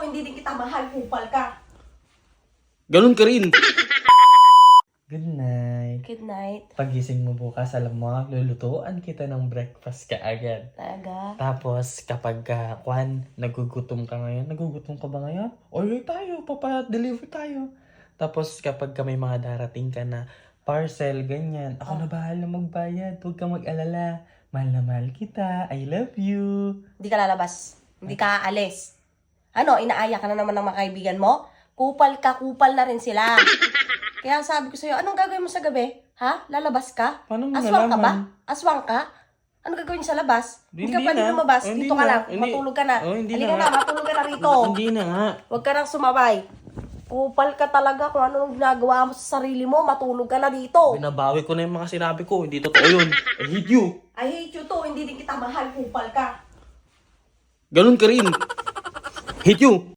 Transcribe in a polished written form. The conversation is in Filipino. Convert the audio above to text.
hindi din kita mahal, kupal ka. Ganun ka rin. Good night. Good night. Pagising mo bukas, alam mo, lulutuan kita ng breakfast ka agad. Talaga? Tapos, kapag nagugutom ka ngayon, nagugutom ka ba ngayon? Order tayo, papa-deliver tayo. Tapos, kapag may mga darating ka na parcel, ganyan, ako na bahala magbayad, huwag ka mag-alala. Mahal na mahal kita, I love you. Hindi ka lalabas. Hindi ka aalis. Ano, inaaya ka na naman ng mga kaibigan mo? Kupal ka, kupal na rin sila. Kaya sabi ko sa'yo, anong gagawin mo sa gabi? Ha? Lalabas ka? Paano mo Aswang ka ba? nalaman? Aswang ka? Ano gagawin sa labas? Hindi ka Hindi pwede na. lumabas. Oh, hindi Dito ka na. lang. Hindi. Matulog ka na. Oh, hindi Halika na na, nga. matulog ka na rito. Hindi na nga. Huwag ka nang sumabay. Kupal ka talaga kung anong ginagawa mo sa sarili mo. Matulog ka na dito. Binabawi ko na yung mga sinabi ko. Hindi totoo yun. I hate you. I hate you to. Hindi din kita mahal. Kupal ka. Ganun ka rin. Hate you.